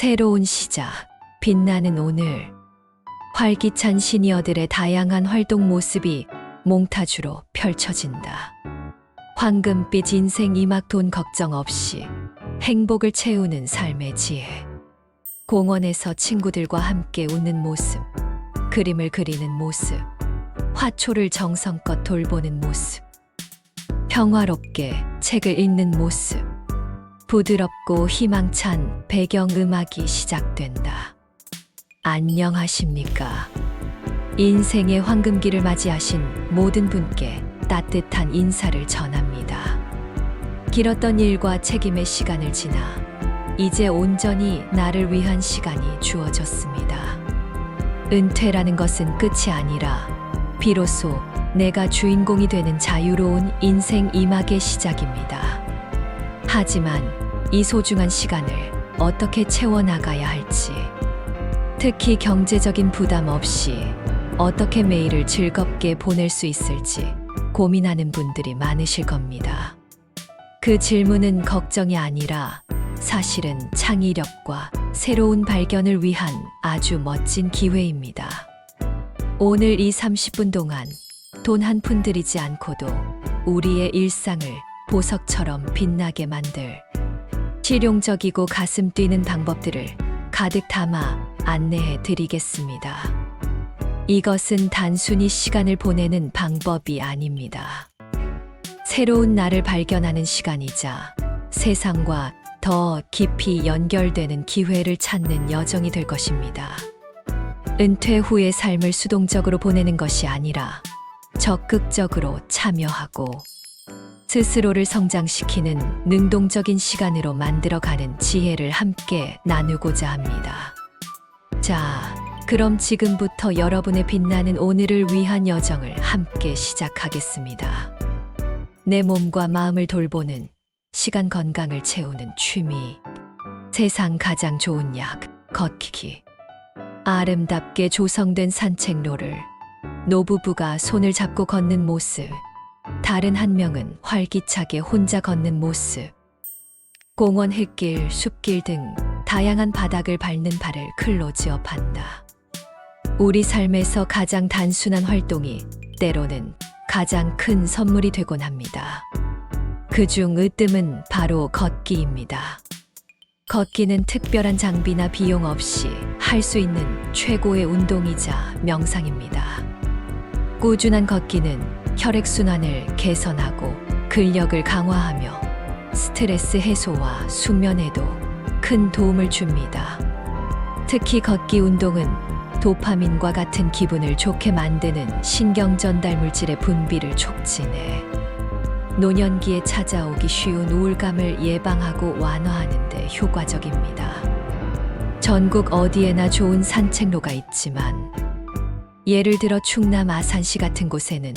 새로운 시작, 빛나는 오늘. 활기찬 시니어들의 다양한 활동 모습이 몽타주로 펼쳐진다. 황금빛 인생 이막 돈 걱정 없이 행복을 채우는 삶의 지혜. 공원에서 친구들과 함께 웃는 모습, 그림을 그리는 모습, 화초를 정성껏 돌보는 모습, 평화롭게 책을 읽는 모습, 부드럽고 희망찬 배경음악이 시작된다. 안녕하십니까? 인생의 황금기를 맞이하신 모든 분께 따뜻한 인사를 전합니다. 길었던 일과 책임의 시간을 지나 이제 온전히 나를 위한 시간이 주어졌습니다. 은퇴라는 것은 끝이 아니라 비로소 내가 주인공이 되는 자유로운 인생 이막의 시작입니다. 하지만 이 소중한 시간을 어떻게 채워나가야 할지, 특히 경제적인 부담 없이 어떻게 매일을 즐겁게 보낼 수 있을지 고민하는 분들이 많으실 겁니다. 그 질문은 걱정이 아니라 사실은 창의력과 새로운 발견을 위한 아주 멋진 기회입니다. 오늘 이 30분 동안 돈 한 푼 들이지 않고도 우리의 일상을 보석처럼 빛나게 만들 실용적이고 가슴 뛰는 방법들을 가득 담아 안내해 드리겠습니다. 이것은 단순히 시간을 보내는 방법이 아닙니다. 새로운 나를 발견하는 시간이자 세상과 더 깊이 연결되는 기회를 찾는 여정이 될 것입니다. 은퇴 후의 삶을 수동적으로 보내는 것이 아니라 적극적으로 참여하고 스스로를 성장시키는 능동적인 시간으로 만들어가는 지혜를 함께 나누고자 합니다. 자, 그럼 지금부터 여러분의 빛나는 오늘을 위한 여정을 함께 시작하겠습니다. 내 몸과 마음을 돌보는 시간, 건강을 채우는 취미, 세상 가장 좋은 약, 걷기. 아름답게 조성된 산책로를 노부부가 손을 잡고 걷는 모습, 다른 한 명은 활기차게 혼자 걷는 모습, 공원 흙길, 숲길 등 다양한 바닥을 밟는 발을 클로즈업한다. 우리 삶에서 가장 단순한 활동이 때로는 가장 큰 선물이 되곤 합니다. 그중 으뜸은 바로 걷기입니다. 걷기는 특별한 장비나 비용 없이 할 수 있는 최고의 운동이자 명상입니다. 꾸준한 걷기는 혈액순환을 개선하고 근력을 강화하며 스트레스 해소와 숙면에도 큰 도움을 줍니다. 특히 걷기 운동은 도파민과 같은 기분을 좋게 만드는 신경 전달 물질의 분비를 촉진해 노년기에 찾아오기 쉬운 우울감을 예방하고 완화하는 데 효과적입니다. 전국 어디에나 좋은 산책로가 있지만 예를 들어 충남 아산시 같은 곳에는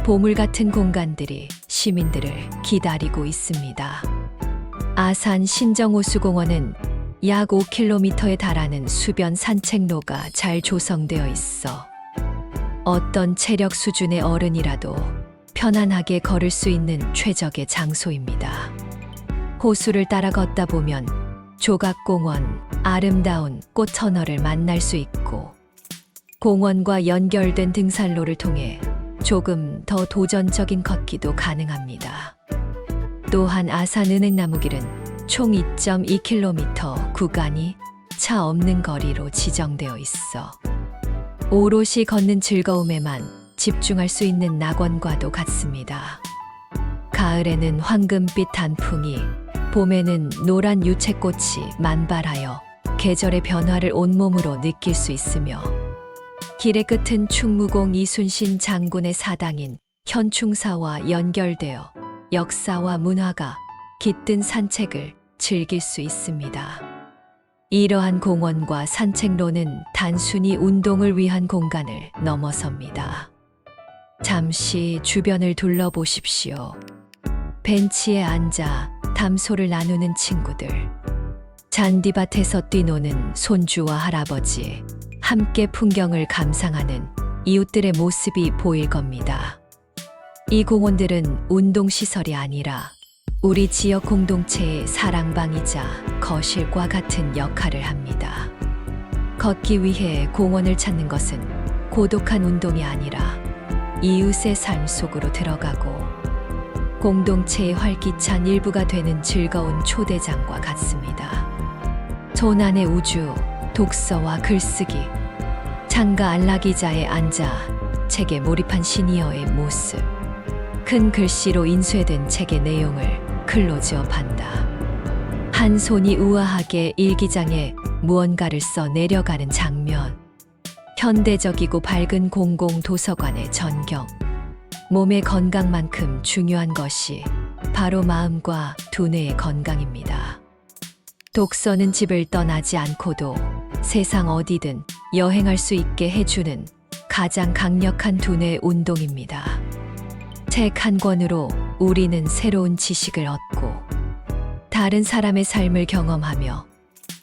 보물 같은 공간들이 시민들을 기다리고 있습니다. 아산 신정호수공원은 약 5km에 달하는 수변 산책로가 잘 조성되어 있어 어떤 체력 수준의 어른이라도 편안하게 걸을 수 있는 최적의 장소입니다. 호수를 따라 걷다 보면 조각공원, 아름다운 꽃터널을 만날 수 있고 공원과 연결된 등산로를 통해 조금 더 도전적인 걷기도 가능합니다. 또한 아산 은행나무길은 총 2.2km 구간이 차 없는 거리로 지정되어 있어 오롯이 걷는 즐거움에만 집중할 수 있는 낙원과도 같습니다. 가을에는 황금빛 단풍이, 봄에는 노란 유채꽃이 만발하여 계절의 변화를 온몸으로 느낄 수 있으며 길의 끝은 충무공 이순신 장군의 사당인 현충사와 연결되어 역사와 문화가 깃든 산책을 즐길 수 있습니다. 이러한 공원과 산책로는 단순히 운동을 위한 공간을 넘어섭니다. 잠시 주변을 둘러보십시오. 벤치에 앉아 담소를 나누는 친구들, 잔디밭에서 뛰노는 손주와 할아버지, 함께 풍경을 감상하는 이웃들의 모습이 보일 겁니다. 이 공원들은 운동시설이 아니라 우리 지역 공동체의 사랑방이자 거실과 같은 역할을 합니다. 걷기 위해 공원을 찾는 것은 고독한 운동이 아니라 이웃의 삶 속으로 들어가고 공동체의 활기찬 일부가 되는 즐거운 초대장과 같습니다. 손 안의 우주, 독서와 글쓰기, 창가 안락의자에 앉아 책에 몰입한 시니어의 모습, 큰 글씨로 인쇄된 책의 내용을 클로즈업한다. 한 손이 우아하게 일기장에 무언가를 써 내려가는 장면, 현대적이고 밝은 공공 도서관의 전경, 몸의 건강만큼 중요한 것이 바로 마음과 두뇌의 건강입니다. 독서는 집을 떠나지 않고도 세상 어디든 여행할 수 있게 해주는 가장 강력한 두뇌 운동입니다. 책 한 권으로 우리는 새로운 지식을 얻고 다른 사람의 삶을 경험하며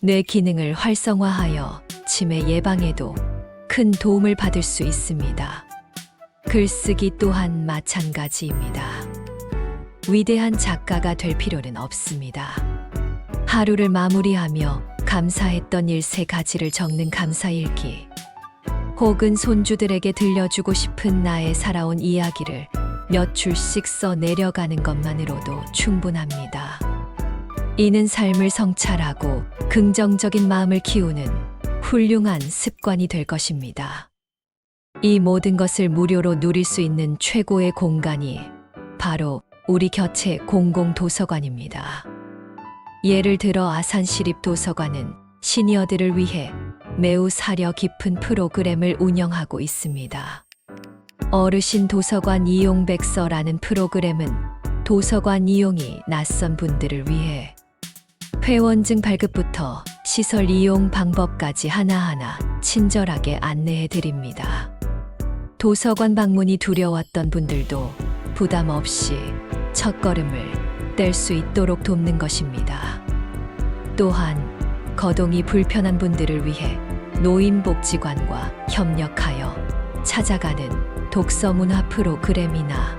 뇌 기능을 활성화하여 치매 예방에도 큰 도움을 받을 수 있습니다. 글쓰기 또한 마찬가지입니다. 위대한 작가가 될 필요는 없습니다. 하루를 마무리하며 감사했던 일 3가지를 적는 감사일기, 혹은 손주들에게 들려주고 싶은 나의 살아온 이야기를 몇 줄씩 써 내려가는 것만으로도 충분합니다. 이는 삶을 성찰하고 긍정적인 마음을 키우는 훌륭한 습관이 될 것입니다. 이 모든 것을 무료로 누릴 수 있는 최고의 공간이 바로 우리 곁의 공공도서관입니다. 예를 들어 아산시립도서관은 시니어들을 위해 매우 사려 깊은 프로그램을 운영하고 있습니다. 어르신 도서관 이용 백서라는 프로그램은 도서관 이용이 낯선 분들을 위해 회원증 발급부터 시설 이용 방법까지 하나하나 친절하게 안내해 드립니다. 도서관 방문이 두려웠던 분들도 부담 없이 첫걸음을 뗄 수 있도록 돕는 것입니다. 또한 거동이 불편한 분들을 위해 노인복지관과 협력하여 찾아가는 독서문화 프로그램이나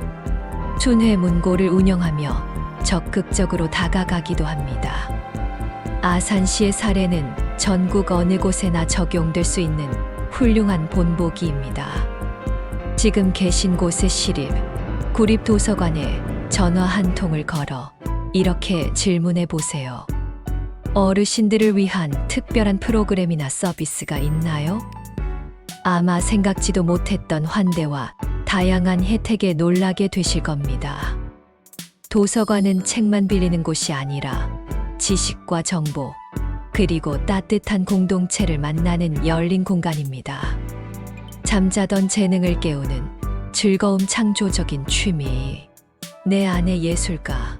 순회문고를 운영하며 적극적으로 다가가기도 합니다. 아산시의 사례는 전국 어느 곳에나 적용될 수 있는 훌륭한 본보기입니다. 지금 계신 곳의 시립, 구립도서관에 전화 한 통을 걸어 이렇게 질문해 보세요. 어르신들을 위한 특별한 프로그램이나 서비스가 있나요? 아마 생각지도 못했던 환대와 다양한 혜택에 놀라게 되실 겁니다. 도서관은 책만 빌리는 곳이 아니라 지식과 정보, 그리고 따뜻한 공동체를 만나는 열린 공간입니다. 잠자던 재능을 깨우는 즐거움 창조적인 취미, 내 안의 예술가,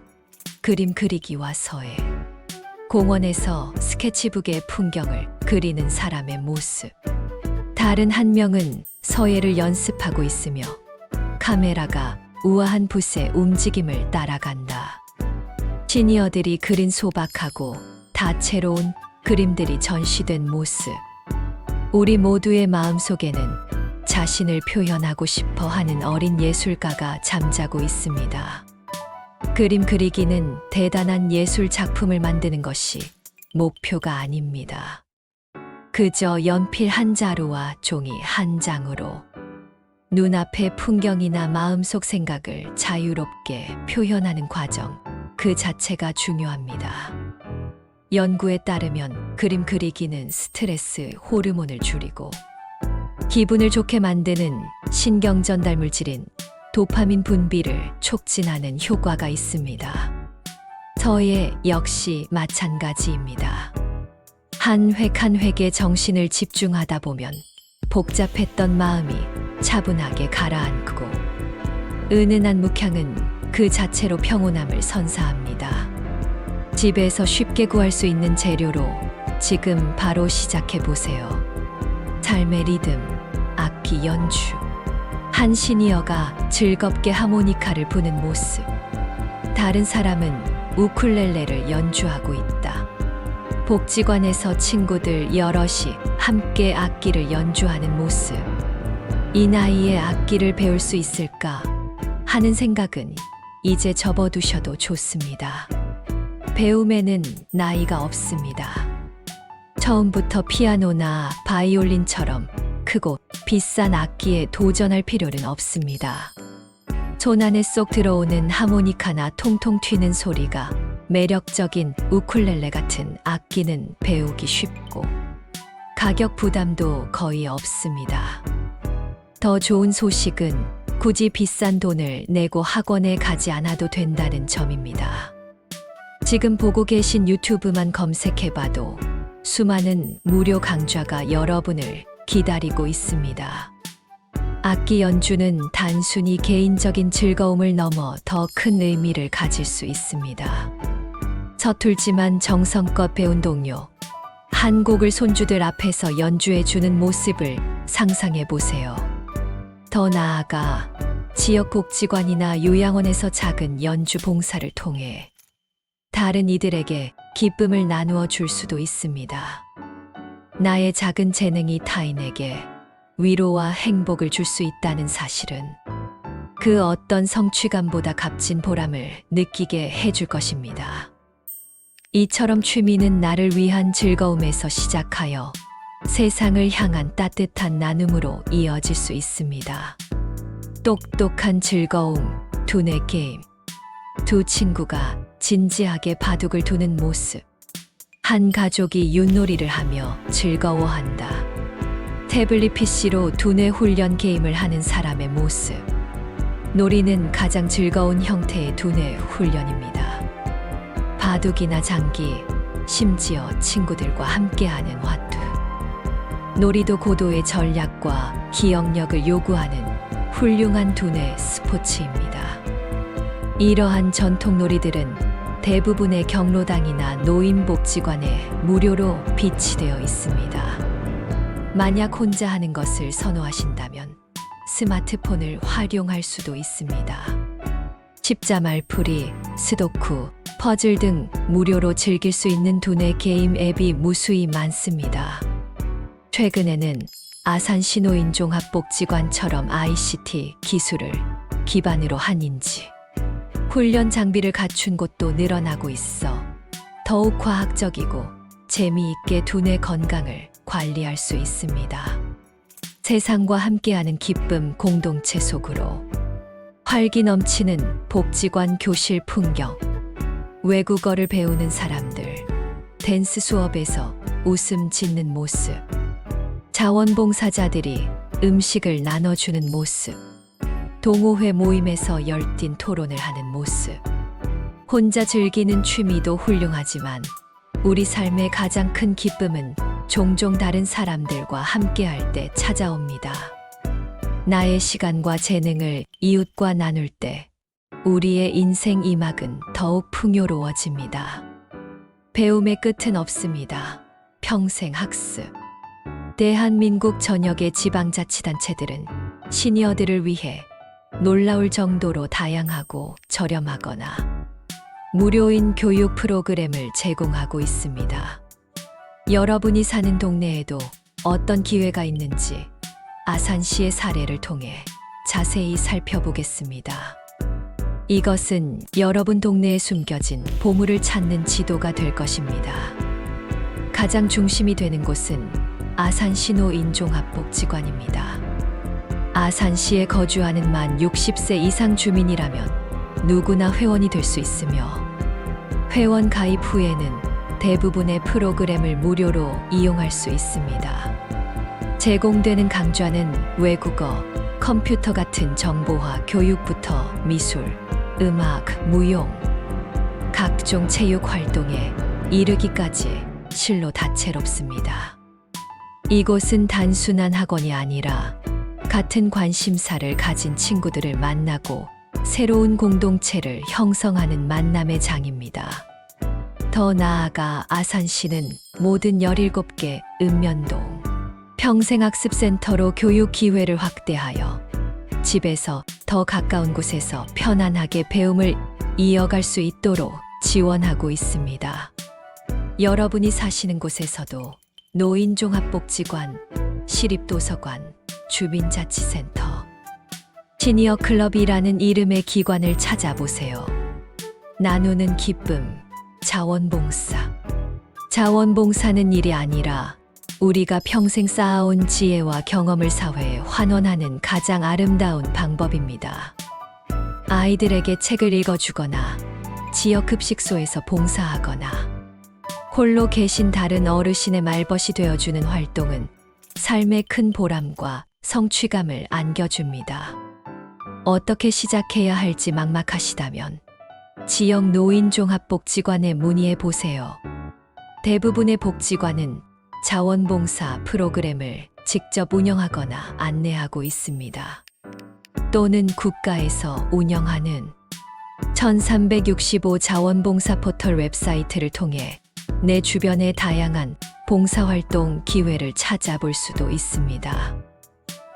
그림 그리기와 서예, 공원에서 스케치북의 풍경을 그리는 사람의 모습, 다른 한 명은 서예를 연습하고 있으며 카메라가 우아한 붓의 움직임을 따라간다. 시니어들이 그린 소박하고 다채로운 그림들이 전시된 모습, 우리 모두의 마음속에는 자신을 표현하고 싶어 하는 어린 예술가가 잠자고 있습니다. 그림 그리기는 대단한 예술 작품을 만드는 것이 목표가 아닙니다. 그저 연필 한 자루와 종이 한 장으로 눈앞의 풍경이나 마음속 생각을 자유롭게 표현하는 과정, 그 자체가 중요합니다. 연구에 따르면 그림 그리기는 스트레스 호르몬을 줄이고 기분을 좋게 만드는 신경 전달 물질인 도파민 분비를 촉진하는 효과가 있습니다. 서예 역시 마찬가지입니다. 한 획 한 획에 정신을 집중하다 보면 복잡했던 마음이 차분하게 가라앉고 은은한 묵향은 그 자체로 평온함을 선사합니다. 집에서 쉽게 구할 수 있는 재료로 지금 바로 시작해 보세요. 삶의 리듬, 악기 연주, 한 시니어가 즐겁게 하모니카를 부는 모습, 다른 사람은 우쿨렐레를 연주하고 있다. 복지관에서 친구들 여럿이 함께 악기를 연주하는 모습, 이 나이에 악기를 배울 수 있을까 하는 생각은 이제 접어두셔도 좋습니다. 배움에는 나이가 없습니다. 처음부터 피아노나 바이올린처럼 크고 비싼 악기에 도전할 필요는 없습니다. 손 안에 쏙 들어오는 하모니카나 통통 튀는 소리가 매력적인 우쿨렐레 같은 악기는 배우기 쉽고 가격 부담도 거의 없습니다. 더 좋은 소식은 굳이 비싼 돈을 내고 학원에 가지 않아도 된다는 점입니다. 지금 보고 계신 유튜브만 검색해봐도 수많은 무료 강좌가 여러분을 기다리고 있습니다. 악기 연주는 단순히 개인적인 즐거움을 넘어 더 큰 의미를 가질 수 있습니다. 서툴지만 정성껏 배운 동료, 한 곡을 손주들 앞에서 연주해주는 모습을 상상해 보세요. 더 나아가 지역복지관이나 요양원에서 작은 연주 봉사를 통해 다른 이들에게 기쁨을 나누어 줄 수도 있습니다. 나의 작은 재능이 타인에게 위로와 행복을 줄 수 있다는 사실은 그 어떤 성취감보다 값진 보람을 느끼게 해줄 것입니다. 이처럼 취미는 나를 위한 즐거움에서 시작하여 세상을 향한 따뜻한 나눔으로 이어질 수 있습니다. 똑똑한 즐거움, 두뇌 게임. 두 친구가 진지하게 바둑을 두는 모습. 한 가족이 윷놀이를 하며 즐거워한다. 태블릿 PC로 두뇌 훈련 게임을 하는 사람의 모습. 놀이는 가장 즐거운 형태의 두뇌 훈련입니다. 바둑이나 장기, 심지어 친구들과 함께하는 화투. 놀이도 고도의 전략과 기억력을 요구하는 훌륭한 두뇌 스포츠입니다. 이러한 전통 놀이들은 대부분의 경로당이나 노인복지관에 무료로 비치되어 있습니다. 만약 혼자 하는 것을 선호하신다면 스마트폰을 활용할 수도 있습니다. 십자말풀이, 스도쿠, 퍼즐 등 무료로 즐길 수 있는 두뇌 게임 앱이 무수히 많습니다. 최근에는 아산 신호인종합복지관처럼 ICT 기술을 기반으로 한 인지, 훈련 장비를 갖춘 곳도 늘어나고 있어 더욱 과학적이고 재미있게 두뇌 건강을 관리할 수 있습니다. 세상과 함께하는 기쁨 공동체 속으로 활기 넘치는 복지관 교실 풍경, 외국어를 배우는 사람들, 댄스 수업에서 웃음 짓는 모습, 자원봉사자들이 음식을 나눠주는 모습, 동호회 모임에서 열띤 토론을 하는 모습. 혼자 즐기는 취미도 훌륭하지만 우리 삶의 가장 큰 기쁨은 종종 다른 사람들과 함께할 때 찾아옵니다. 나의 시간과 재능을 이웃과 나눌 때 우리의 인생 이막은 더욱 풍요로워집니다. 배움의 끝은 없습니다. 평생 학습. 대한민국 전역의 지방자치단체들은 시니어들을 위해 놀라울 정도로 다양하고 저렴하거나 무료인 교육 프로그램을 제공하고 있습니다. 여러분이 사는 동네에도 어떤 기회가 있는지 아산시의 사례를 통해 자세히 살펴보겠습니다. 이것은 여러분 동네에 숨겨진 보물을 찾는 지도가 될 것입니다. 가장 중심이 되는 곳은 아산 신호인종합복지관입니다. 아산시에 거주하는 만 60세 이상 주민이라면 누구나 회원이 될 수 있으며 회원 가입 후에는 대부분의 프로그램을 무료로 이용할 수 있습니다. 제공되는 강좌는 외국어, 컴퓨터 같은 정보화 교육부터 미술, 음악, 무용, 각종 체육 활동에 이르기까지 실로 다채롭습니다. 이곳은 단순한 학원이 아니라 같은 관심사를 가진 친구들을 만나고 새로운 공동체를 형성하는 만남의 장입니다. 더 나아가 아산시는 모든 17개 읍면동 평생학습센터로 교육 기회를 확대하여 집에서 더 가까운 곳에서 편안하게 배움을 이어갈 수 있도록 지원하고 있습니다. 여러분이 사시는 곳에서도 노인종합복지관, 시립도서관, 주민자치센터, 시니어 클럽이라는 이름의 기관을 찾아보세요. 나누는 기쁨, 자원봉사. 자원봉사는 일이 아니라 우리가 평생 쌓아온 지혜와 경험을 사회에 환원하는 가장 아름다운 방법입니다. 아이들에게 책을 읽어주거나 지역 급식소에서 봉사하거나 홀로 계신 다른 어르신의 말벗이 되어주는 활동은 삶의 큰 보람과 성취감을 안겨줍니다. 어떻게 시작해야 할지 막막하시다면 지역 노인종합복지관에 문의해 보세요. 대부분의 복지관은 자원봉사 프로그램을 직접 운영하거나 안내하고 있습니다. 또는 국가에서 운영하는 1365 자원봉사 포털 웹사이트를 통해 내 주변의 다양한 봉사활동 기회를 찾아볼 수도 있습니다.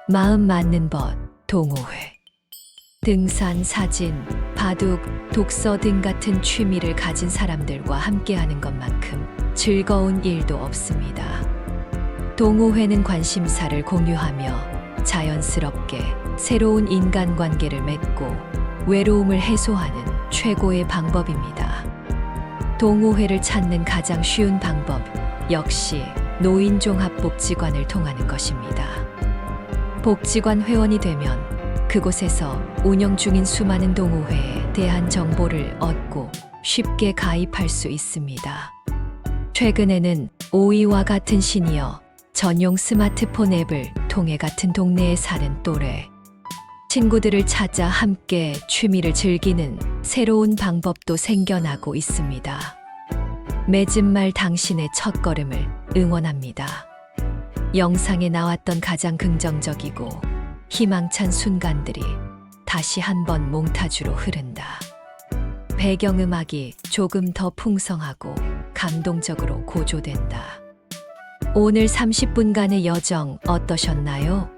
마음 맞는 벗, 동호회. 등산, 사진, 바둑, 독서 등 같은 취미를 가진 사람들과 함께하는 것만큼 즐거운 일도 없습니다. 동호회는 관심사를 공유하며 자연스럽게 새로운 인간관계를 맺고 외로움을 해소하는 최고의 방법입니다. 동호회를 찾는 가장 쉬운 방법 역시 노인종합복지관을 통하는 것입니다. 복지관 회원이 되면 그곳에서 운영 중인 수많은 동호회에 대한 정보를 얻고 쉽게 가입할 수 있습니다. 최근에는 오이와 같은 시니어 전용 스마트폰 앱을 통해 같은 동네에 사는 또래 친구들을 찾아 함께 취미를 즐기는 새로운 방법도 생겨나고 있습니다. 맺은 말 당신의 첫걸음을 응원합니다. 영상에 나왔던 가장 긍정적이고 희망찬 순간들이 다시 한번 몽타주로 흐른다. 배경음악이 조금 더 풍성하고 감동적으로 고조된다. 오늘 30분간의 여정 어떠셨나요?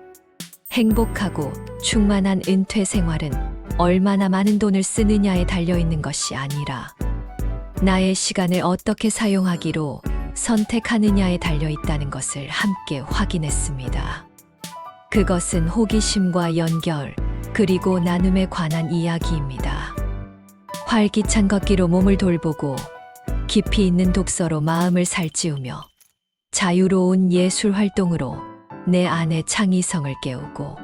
행복하고 충만한 은퇴 생활은 얼마나 많은 돈을 쓰느냐에 달려있는 것이 아니라 나의 시간을 어떻게 사용하기로 선택하느냐에 달려있다는 것을 함께 확인했습니다. 그것은 호기심과 연결, 그리고 나눔에 관한 이야기입니다. 활기찬 걷기로 몸을 돌보고 깊이 있는 독서로 마음을 살찌우며 자유로운 예술 활동으로 내 안의 창의성을 깨우고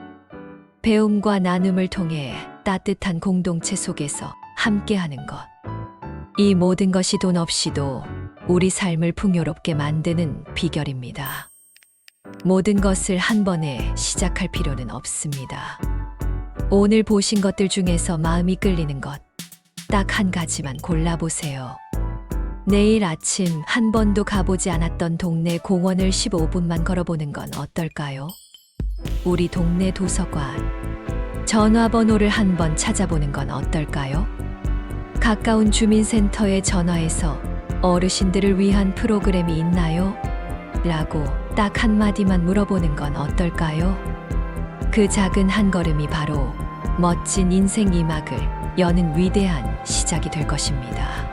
배움과 나눔을 통해 따뜻한 공동체 속에서 함께하는 것. 이 모든 것이 돈 없이도 우리 삶을 풍요롭게 만드는 비결입니다. 모든 것을 한 번에 시작할 필요는 없습니다. 오늘 보신 것들 중에서 마음이 끌리는 것, 딱 한 가지만 골라보세요. 내일 아침 한 번도 가보지 않았던 동네 공원을 15분만 걸어보는 건 어떨까요? 우리 동네 도서관, 전화번호를 한번 찾아보는 건 어떨까요? 가까운 주민센터에 전화해서 어르신들을 위한 프로그램이 있나요? 라고 딱 한마디만 물어보는 건 어떨까요? 그 작은 한 걸음이 바로 멋진 인생 이막을 여는 위대한 시작이 될 것입니다.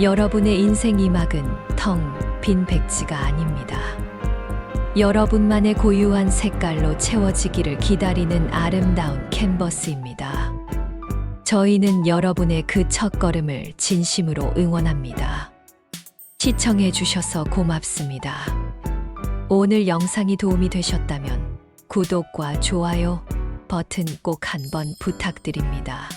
여러분의 인생 이막은 텅 빈 백지가 아닙니다. 여러분만의 고유한 색깔로 채워지기를 기다리는 아름다운 캔버스입니다. 저희는 여러분의 그 첫걸음을 진심으로 응원합니다. 시청해 주셔서 고맙습니다. 오늘 영상이 도움이 되셨다면 구독과 좋아요 버튼 꼭 한번 부탁드립니다.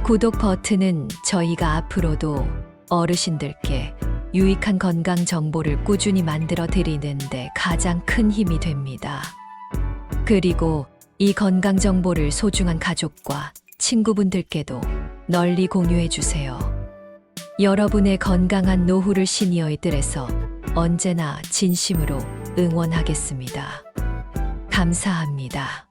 구독 버튼은 저희가 앞으로도 어르신들께 유익한 건강 정보를 꾸준히 만들어 드리는데 가장 큰 힘이 됩니다. 그리고 이 건강 정보를 소중한 가족과 친구분들께도 널리 공유해 주세요. 여러분의 건강한 노후를 시니어의 뜰에서 언제나 진심으로 응원하겠습니다. 감사합니다.